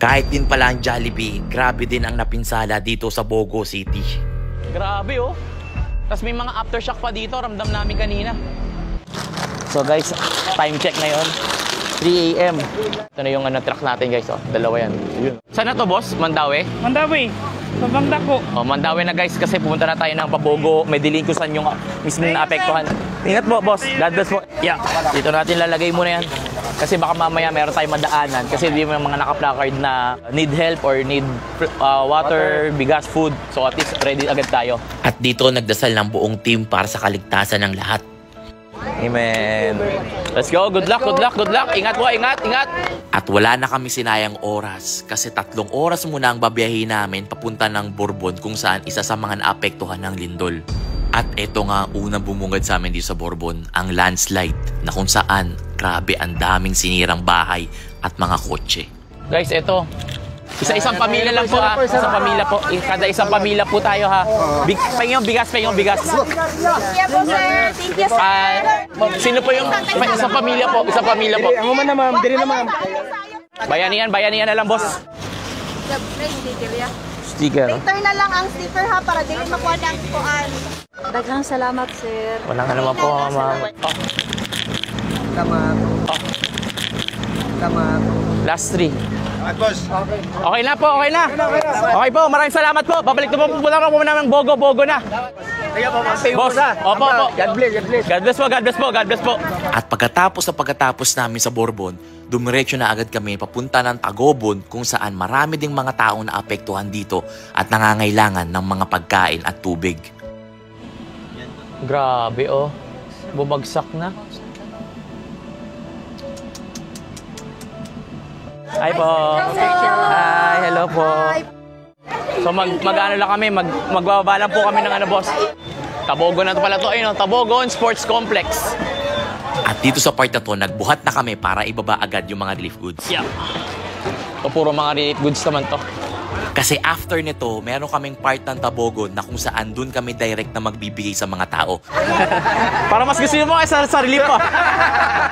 Kahit din pala ang Jollibee, grabe din ang napinsala dito sa Bogo City. Grabe oh. Tapos may mga aftershock pa dito, ramdam namin kanina. So guys, time check ngayon. 3 AM. Ito na yung truck natin guys, oh. Dalawa yan. Saan na to boss? Mandawi? Mandawi. Sobrang dako. Oh, Mandawi na guys kasi pumunta na tayo ng Pabogo. May delinquency yung mismo na apektuhan. Ingat po boss. God bless po. Yeah. Dito natin lalagay muna yan. Kasi baka mamaya meron tayong madaanan. Kasi di may mga naka-placard na need help or need water, bigas, food. So at least ready agad tayo. At dito nagdasal ng buong team para sa kaligtasan ng lahat. Amen. Let's go. Good luck, good luck, good luck. Ingat po, ingat, ingat. At wala na kami sinayang oras kasi 3 oras muna ang babiyahin namin papunta ng Bourbon kung saan isa sa mga naapektuhan ng lindol. At ito nga unang bumungad sa amin dito sa Bourbon, ang landslide na kung saan grabe ang daming sinirang bahay at mga kotse. Guys, ito. Isa-isang pamilya lang po ha. Isang pamilya po. Kada isang pamilya po tayo ha. Pahingong bigas, pahingong bigas. Yeah po sir. Thank you sir. Sino po yung isang pamilya po? Isang pamilya po. Ang na ma'am, diri na ma'am. Bayanihan na lang boss. Sticker. Later na lang ang sticker ha para dili makuha ng kuan. Daghang salamat sir. Walang ano po ma'am. Tama. Tama. Last 3. Okay na po, okay na. Okay po, maraming salamat po. Babalik na po po namin Bogo na. Boss, opo, opo. God bless, God bless. God bless po, God bless po, God bless po. At pagkatapos namin sa Bourbon, dumiretso na agad kami papunta ng Tagobon kung saan marami ding mga taong naapektuhan dito at nangangailangan ng mga pagkain at tubig. Grabe oh, bumagsak na. Hi po. Hi, hello po. So mag-ano lang kami, magbababa lang po kami ng boss. Tabogon na to pala to, ayun, Tabogon Sports Complex. At dito sa part na to, nagbuhat na kami para ibaba agad yung mga relief goods. Yeah. So puro mga relief goods naman to. Kasi after nito, meron kaming part ng Tabogon na kung saan dun kami direct na magbibigay sa mga tao. Para mas gusto mo sa relief po.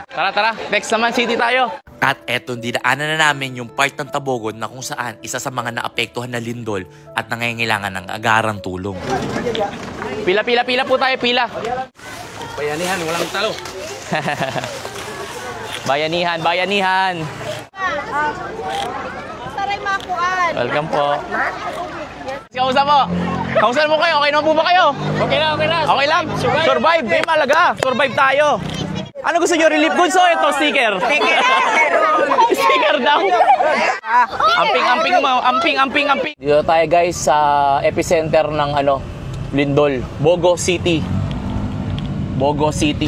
Tara, next naman city tayo. At eto, dinaanan na namin yung part ng Tabogon na kung saan isa sa mga naapektuhan na lindol at nangangailangan ng agarang tulong. Pila po tayo, pila. Bayanihan, walang talo. Bayanihan. Saray makuan. Welcome po. Kamusta po? Kamusta mo kayo? Okay naman po ba kayo? Okay lang. Okay lang? Survive. May malaga. Survive tayo. Ano gusto nyo? Relief goods o ito? Sticker? Sticker daw. Amping. Dito tayo guys sa epicenter ng lindol. Bogo City,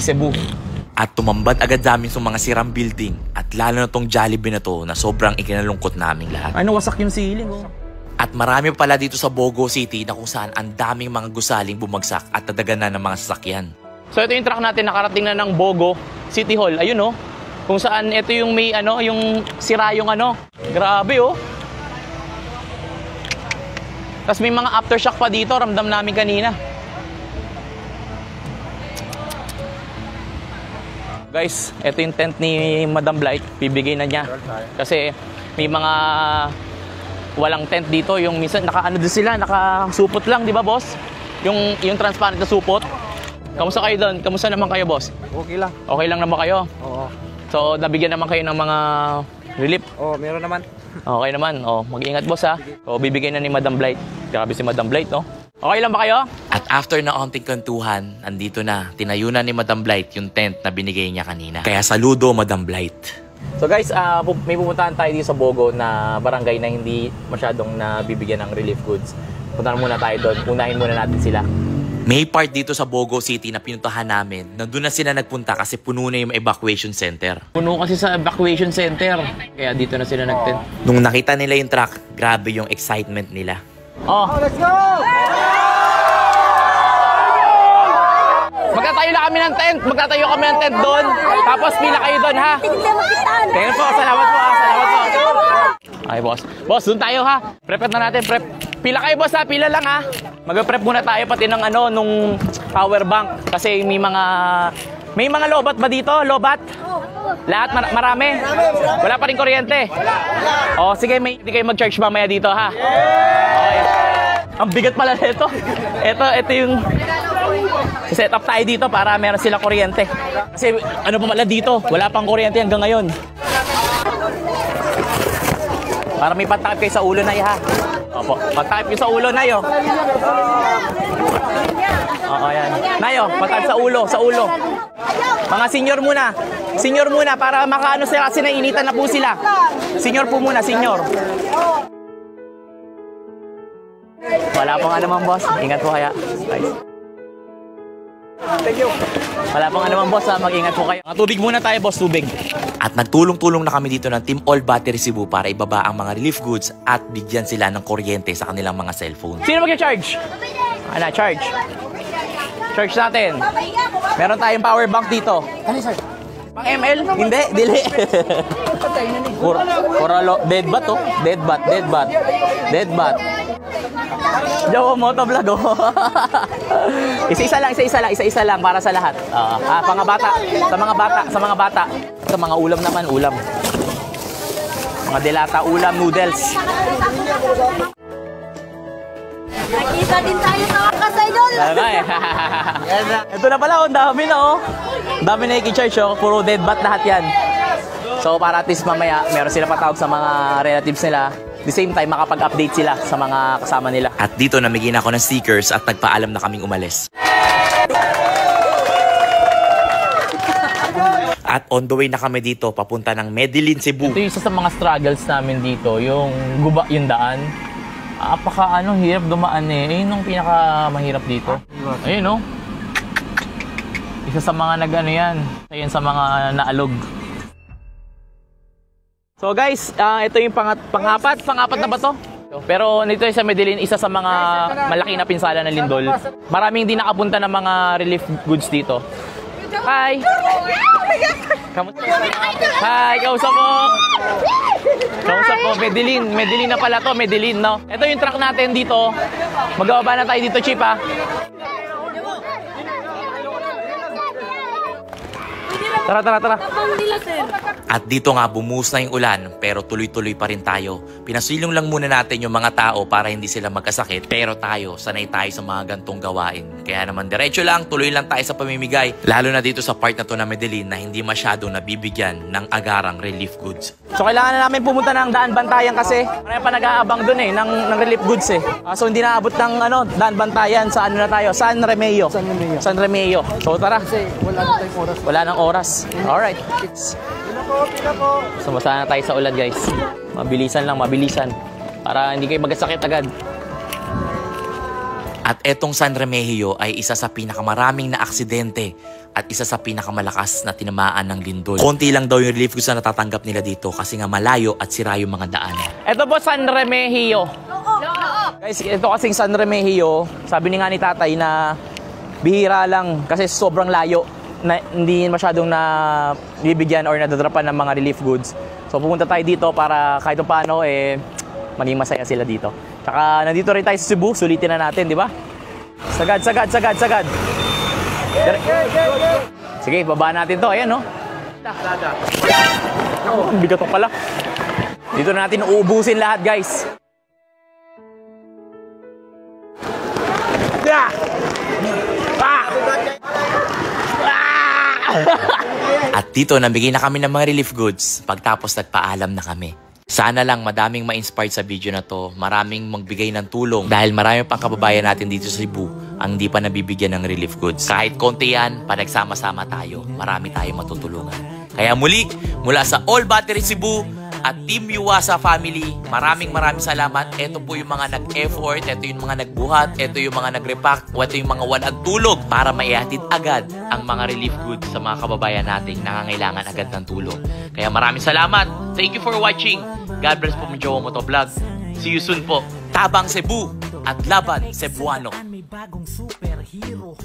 Cebu. At tumambad agad namin sa mga sirang building at lalo na tong Jollibee na to na sobrang ikinalungkot naming lahat. Ano, wasak yung ceiling oh. At marami pala dito sa Bogo City na kung saan ang daming mga gusaling bumagsak at nadaganan ng mga sasakyan. So ito yung truck natin, nakarating na ng Bogo City Hall. Ayun oh. Kung saan ito yung may yung sira yung Grabe oh. Tapos may mga aftershock pa dito, ramdam namin kanina. Guys, ito yung tent ni Madam Blight, bibigay na niya. Kasi may mga walang tent dito, yung minsan nakaano din sila, nakasupot lang, di ba boss? Yung transparent na supot. Kamusta kayo doon? Kamusta naman kayo, boss? Okay lang. Okay lang naman kayo? Oo. So, nabigyan naman kayo ng mga relief? Oo, meron naman. Okay naman. Mag-ingat, boss, ha? Bibigay na ni Madam Blight. Grabe si Madam Blight, no? Okay lang ba kayo? At after na onting kantuhan, andito na, tinayo na ni Madam Blight yung tent na binigay niya kanina. Kaya saludo, Madam Blight. So guys, may pupuntahan tayo dito sa Bogo na barangay na hindi masyadong nabibigyan ng relief goods. Puntahan muna tayo doon. Unahin muna natin sila. May part dito sa Bogo City na pinuntahan namin. Nandun na sila nagpunta kasi puno na yung evacuation center. Puno kasi sa evacuation center. Kaya dito na sila nag-tent. Nung nakita nila yung truck, grabe yung excitement nila. Let's go! Magtatayo na kami ng tent. Magtatayo kami ng tent doon. Tapos pila kayo doon, ha? Tingnan po. Salamat po, ha? Salamat po. Ay, boss. Boss, doon tayo, ha? Prep na natin. Prep. Pila kayo, boss, ha? Pila lang, ha? Mag-prep muna tayo pati ng nung power bank. Kasi may mga lobat ba dito? Lobat? Lahat marami? Wala pa rin kuryente? O sige, hindi kayo mag-charge mamaya dito ha? Okay. Ang bigat pala nito. Ito yung set up tayo dito para meron sila kuryente. Kasi ano pa pala dito, wala pang kuryente hanggang ngayon. Para may patakip kayo sa ulo na ha. Opo, patakip kayo sa ulo na yo. Oo, yan. Nayo, patakip sa ulo. Mga senior muna. Senior muna para makaano sila kasi nainitan na po sila. Senior po muna, senior. Wala pong ano man, boss. Ingat po kaya. Nice. Thank you. Wala pong ano man, boss. Mag-ingat po kayo. Tubig muna tayo, boss. Tubig. At nagtulong-tulong na kami dito ng Team All Battery Cebu para ibaba ang mga relief goods at bigyan sila ng kuryente sa kanilang mga cellphone. Sino mag-charge? Ano, charge. Charge natin. Meron tayong power bank dito. Ano, sir? Pang ML? Hindi, dili. Dead bat oh. Dead bat. Jowa motovlog oh. Isa-isa lang para sa lahat. Sa mga bata. Sa mga ulam naman, ulam. Mga delata, ulam, noodles. Nakita din tayo sa kasaydol. Ito na pala, ang dami na oh. Ang dami na i-charge oh. Puro dead bat lahat yan. So para at least mamaya, meron sila patawag sa mga relatives nila. The same time, makapag-update sila sa mga kasama nila. At dito namigin ako ng stickers at nagpaalam na kaming umalis. At on the way na kami dito, papunta ng Medellin, Cebu. Ito yung isa sa mga struggles namin dito, yung guba yung daan. Hirap dumaan eh. Ayun yung pinaka-mahirap dito. Ayun oh. Isa sa mga nag-ano yan. Ayun sa mga naalog. So guys, ito yung pangapat na ba to? Pero nito sa Medellin, isa sa mga malaki na pinsala ng lindol. Maraming hindi nakapunta ng mga relief goods dito. Hi! Hi, kausap po! Kausap po, Medellin na pala to, Medellin, no? Ito yung truck natin dito. Magbababa na tayo dito, Chip, ha? Tara. At dito nga bumuhos na yung ulan pero tuloy-tuloy pa rin tayo. Pinasilong lang muna natin yung mga tao para hindi sila magkasakit. Pero tayo, sanay tayo sa mga gantong gawain. Kaya naman diretso lang, tuloy lang tayo sa pamimigay. Lalo na dito sa part na to na Medellin na hindi masyadong nabibigyan ng agarang relief goods. So kailangan na namin pumunta ng Daan Bantayan kasi marami pa nag-aabang dun eh, ng relief goods eh. So hindi naabot ng Daan Bantayan sa ano na tayo, San Remeo. So tara. Kasi wala na tayong oras. Wala nang oras. Alright. Sumasa na tayo sa ulan guys. Mabilisan. Para hindi kayo magkasakit agad. At etong San Remigio ay isa sa pinakamaraming na aksidente at isa sa pinakamalakas na tinamaan ng lindol. Konti lang daw yung relief goods na natatanggap nila dito kasi nga malayo at sira yung mga daan. Ito po San Remigio. Guys, ito kasing San Remigio, sabi ni nga ni tatay na bihira lang kasi sobrang layo. Na hindi masyadong na bibigyan or nadadrapan ng mga relief goods. So pupunta tayo dito para kahit paano maging masaya sila dito. Tsaka nandito rin tayo sa Cebu, sulitin na natin, di ba? Sagad. Sige, baba natin to. Ayan, no? Ang bigat to pala. Dito na natin uubusin lahat, guys. At dito, nabigay na kami ng mga relief goods. Pagtapos, nagpaalam na kami. Sana lang madaming ma-inspired sa video na to. Maraming magbigay ng tulong. Dahil marami pang kababayan natin dito sa Cebu ang hindi pa nabibigyan ng relief goods. Kahit konti yan, panagsama-sama tayo. Marami tayong matutulungan. Kaya muli, mula sa All Battery Cebu at Team Yuasa Family, maraming salamat. Ito po yung mga nag-effort, ito yung mga nagbuhat, ito yung mga nag-repack, ito yung mga walang tulog para maihatid agad ang mga relief goods sa mga kababayan nating nangangailangan agad ng tulong. Kaya maraming salamat. Thank you for watching. God bless po mga Jowa Motovlog. See you soon po. Tabang Cebu at Laban Cebuano. May bagong superhero.